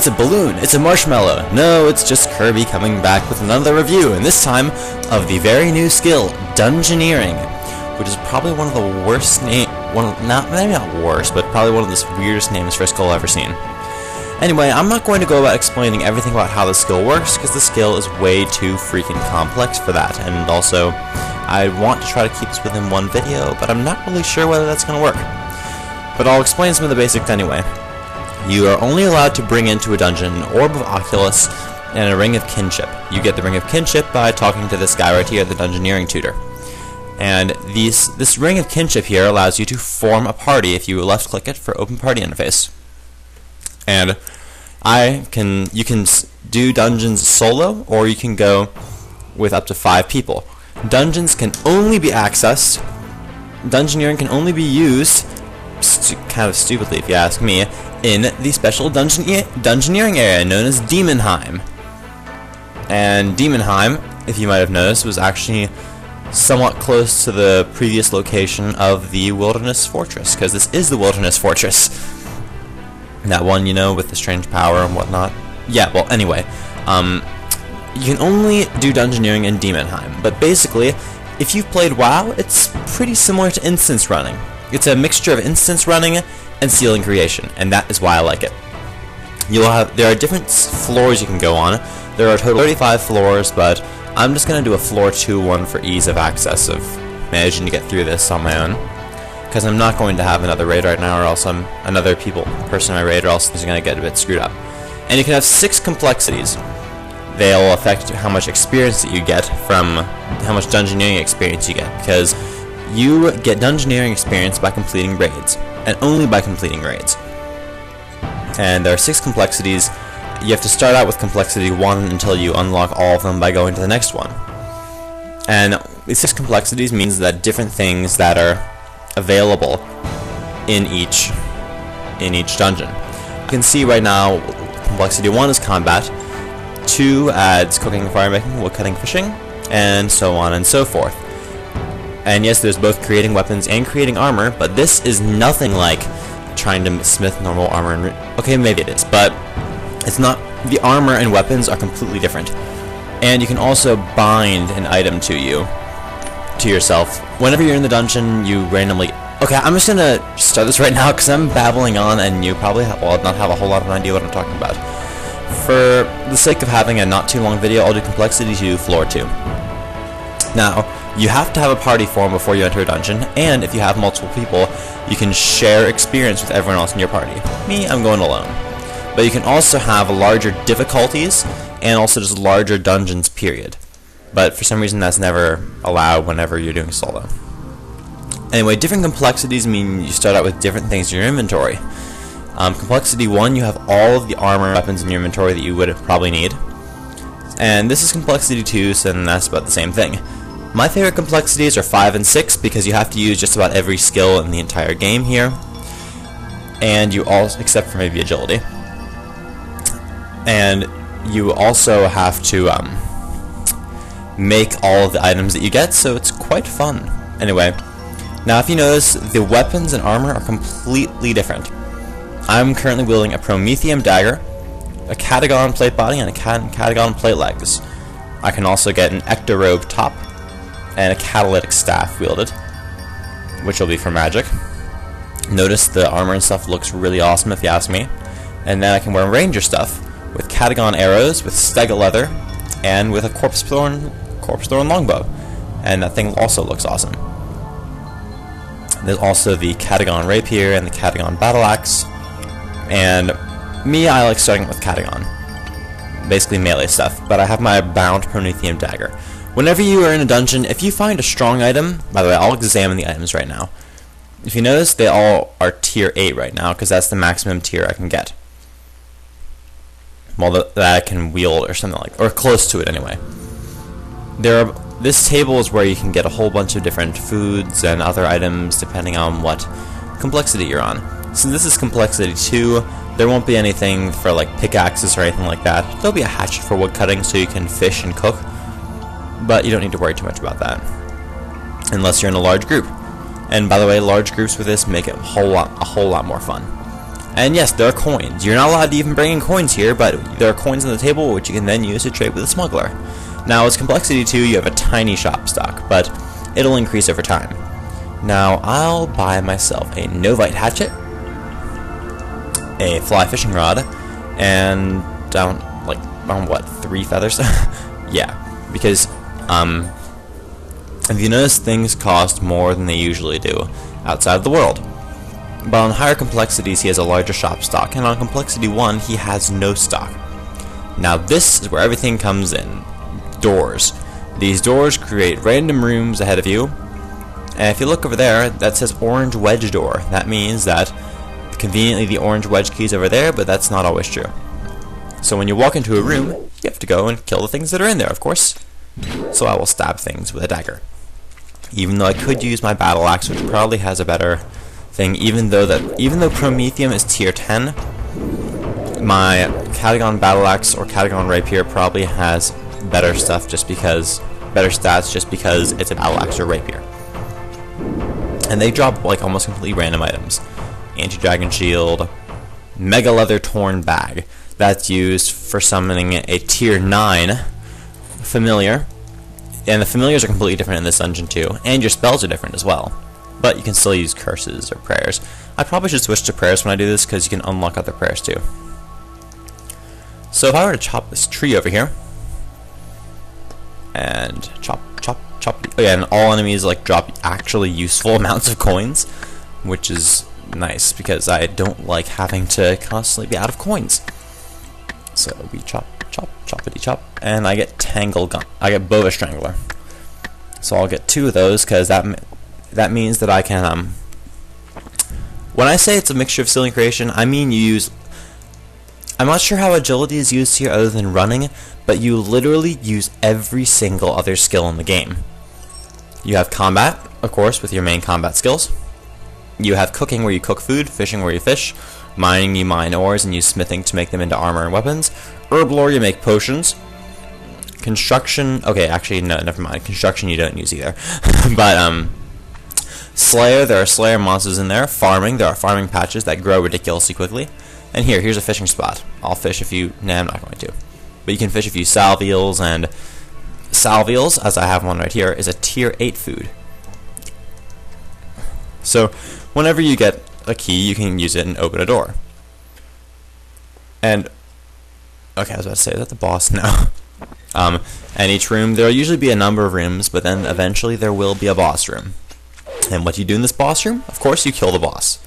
it's a balloon, it's a marshmallow. No, it's just Kirby coming back with another review, and this time of the very new skill, Dungeoneering, which is probably one of the worst maybe not worst, but probably one of the weirdest names for a skill I've ever seen. Anyway, I'm not going to go about explaining everything about how the skill works, because the skill is way too freaking complex for that, and also, I want to try to keep this within one video, but I'm not really sure whether that's going to work. But I'll explain some of the basics anyway. You are only allowed to bring into a dungeon an Orb of Oculus and a Ring of Kinship. You get the Ring of Kinship by talking to this guy right here, the Dungeoneering tutor. And this Ring of Kinship here allows you to form a party if you left-click it for Open Party Interface. And you can do dungeons solo, or you can go with up to 5 people. Dungeons can only be accessed, Dungeoneering can only be used, kind of stupidly if you ask me, in the special Dungeoneering area known as Demonheim. And Demonheim, if you might have noticed, was actually somewhat close to the previous location of the Wilderness Fortress, because this is the Wilderness Fortress. That one, you know, with the strange power and whatnot. Yeah, well, anyway, you can only do Dungeoneering in Demonheim, but basically, if you've played WoW, it's pretty similar to instance running. It's a mixture of instance running and ceiling creation, and that is why I like it. There are different floors you can go on. There are a total of 35 floors, but I'm just going to do a floor 2 one for ease of access of managing to get through this on my own. Because I'm not going to have another raid right now, or else another person in my raid, or else things are going to get a bit screwed up. And you can have 6 complexities. They'll affect how much experience that you get from how much Dungeoneering experience you get, because you get Dungeoneering experience by completing raids, and only by completing raids. And there are 6 complexities. You have to start out with complexity 1 until you unlock all of them by going to the next one. And these 6 complexities means that different things that are available in each dungeon. You can see right now, complexity 1 is combat, 2 adds cooking, firemaking, woodcutting, fishing, and so on and so forth. And yes, there's both creating weapons and creating armor, but this is nothing like trying to smith normal armor and okay, maybe it is, but it's not. The armor and weapons are completely different. And you can also bind an item to yourself. Whenever you're in the dungeon, you randomly... Okay, I'm just gonna start this right now because I'm babbling on and you probably will not have a whole lot of an idea what I'm talking about. For the sake of having a not too long video, I'll do complexity 2, floor 2. Now, you have to have a party form before you enter a dungeon, and if you have multiple people, you can share experience with everyone else in your party. Me, I'm going alone. But you can also have larger difficulties, and also just larger dungeons, period. But for some reason that's never allowed whenever you're doing solo. Anyway, different complexities mean you start out with different things in your inventory. Complexity 1, you have all of the armor and weapons in your inventory that you would probably need. And this is complexity 2, so then that's about the same thing. My favorite complexities are 5 and 6 because you have to use just about every skill in the entire game here. And you also, except for maybe agility. And you also have to make all of the items that you get, so it's quite fun. Anyway, now if you notice, the weapons and armor are completely different. I'm currently wielding a Prometheum dagger, a Catagon plate body, and a Catagon plate legs. I can also get an Ectorobe top and a catalytic staff wielded, which will be for magic. Notice the armor and stuff looks really awesome if you ask me. And then I can wear ranger stuff with Catagon arrows, with Stega leather, and with a corpse thorn longbow. And that thing also looks awesome. There's also the Catagon rapier and the Catagon battle axe. And me, I like starting with Catagon. Basically melee stuff, but I have my bound Prometheum dagger. Whenever you are in a dungeon, if you find a strong item, by the way, I'll examine the items right now. If you notice, they all are tier 8 right now, because that's the maximum tier I can get. Well, that I can wield or something like, or close to it anyway. This table is where you can get a whole bunch of different foods and other items depending on what complexity you're on. Since this is complexity 2, there won't be anything for like pickaxes or anything like that. There'll be a hatchet for wood cutting so you can fish and cook, but you don't need to worry too much about that unless you're in a large group. And by the way, large groups with this make it a whole lot more fun. And yes, there are coins. You're not allowed to even bring in coins here, but there are coins on the table which you can then use to trade with a smuggler. Now, as complexity 2, you have a tiny shop stock, but it'll increase over time. Now, I'll buy myself a Novite hatchet, a fly fishing rod, and what, 3 feathers? Yeah, because if you notice, things cost more than they usually do outside of the world. But on higher complexities, he has a larger shop stock, and on complexity 1, he has no stock. Now, this is where everything comes in. Doors. These doors create random rooms ahead of you, and if you look over there, that says orange wedge door. That means that conveniently the orange wedge key is over there, but that's not always true. So when you walk into a room, you have to go and kill the things that are in there, of course. So I will stab things with a dagger. Even though I could use my battle axe, which probably has a better thing, even though Promethium is tier 10, my Catagon battle axe or Catagon rapier probably has better stats just because it's a battle axe or rapier. And they drop like almost completely random items. Anti-dragon shield, mega leather torn bag. That's used for summoning a tier 9 familiar. And the familiars are completely different in this dungeon too, and your spells are different as well. But you can still use curses or prayers. I probably should switch to prayers when I do this because you can unlock other prayers too. So if I were to chop this tree over here, and chop. Oh yeah, and all enemies like drop actually useful amounts of coins, which is nice because I don't like having to constantly be out of coins. So we choppity chop, and I get tangle gun. I get boa strangler. So I'll get 2 of those because that means that I can. When I say it's a mixture of skill and creation, I mean you use. I'm not sure how agility is used here other than running, but you literally use every single other skill in the game. You have combat, of course, with your main combat skills. You have cooking, where you cook food, fishing, where you fish, mining, you mine ores, and use smithing to make them into armor and weapons. Herb lore, you make potions. Construction, okay, actually, no, never mind. Construction, you don't use either. But, Slayer, there are Slayer monsters in there. Farming, there are farming patches that grow ridiculously quickly. And here's a fishing spot. I'll fish a few, nah, I'm not going to. But you can fish a few salvials, and salvials, as I have one right here, is a tier 8 food. So, whenever you get a key, you can use it and open a door. And, okay, I was about to say, is that the boss? No. And each room, there will usually be a number of rooms, but then eventually there will be a boss room. And what do you do in this boss room? Of course, you kill the boss.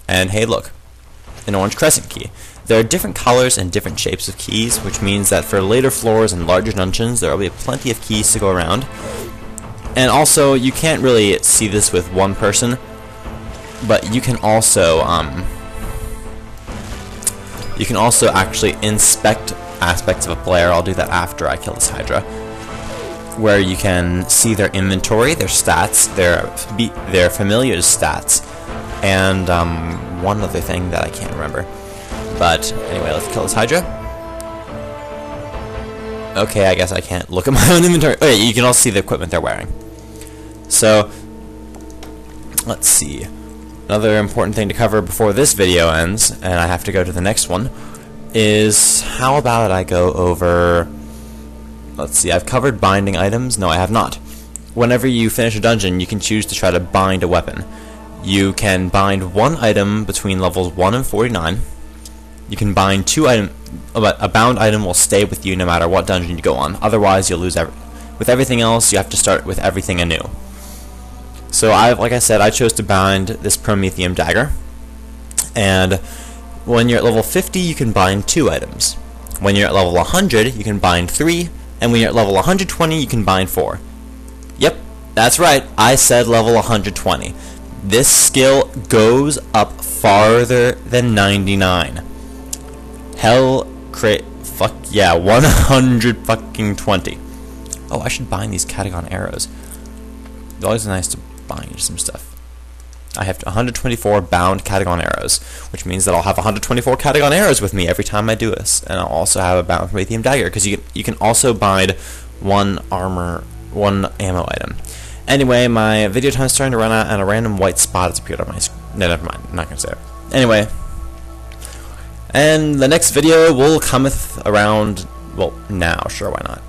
And hey, look, an orange crescent key. There are different colors and different shapes of keys, which means that for later floors and larger dungeons, there will be plenty of keys to go around. And also, you can't really see this with one person, but you can also actually inspect aspects of a player. I'll do that after I kill this Hydra, where you can see their inventory, their stats, their familiar stats, and one other thing that I can't remember. But anyway, let's kill this Hydra. Okay, I guess I can't look at my own inventory. Oh yeah, you can also see the equipment they're wearing. So, let's see. Another important thing to cover before this video ends, and I have to go to the next one, is how about I go over... Let's see, I've covered binding items. No, I have not. Whenever you finish a dungeon, you can choose to try to bind a weapon. You can bind one item between levels 1 and 49. You can bind 2 items, but a bound item will stay with you no matter what dungeon you go on. Otherwise, you'll lose with everything else, you have to start with everything anew. So, like I said, I chose to bind this Promethium dagger. And when you're at level 50, you can bind 2 items. When you're at level 100, you can bind 3. And when you're at level 120, you can bind 4. Yep, that's right, I said level 120. This skill goes up farther than 99. Fuck yeah, 100 fucking 20. Oh, I should bind these Catagon arrows. It's always nice to bind some stuff. I have 124 bound Catagon arrows, which means that I'll have 124 Catagon arrows with me every time I do this, and I'll also have a bound Promethium dagger, because you can also bind one ammo item. Anyway, my video time's starting to run out, and a random white spot has appeared on my screen. No, never mind, I'm not going to say it. Anyway, And the next video will cometh around, well, now, sure, why not.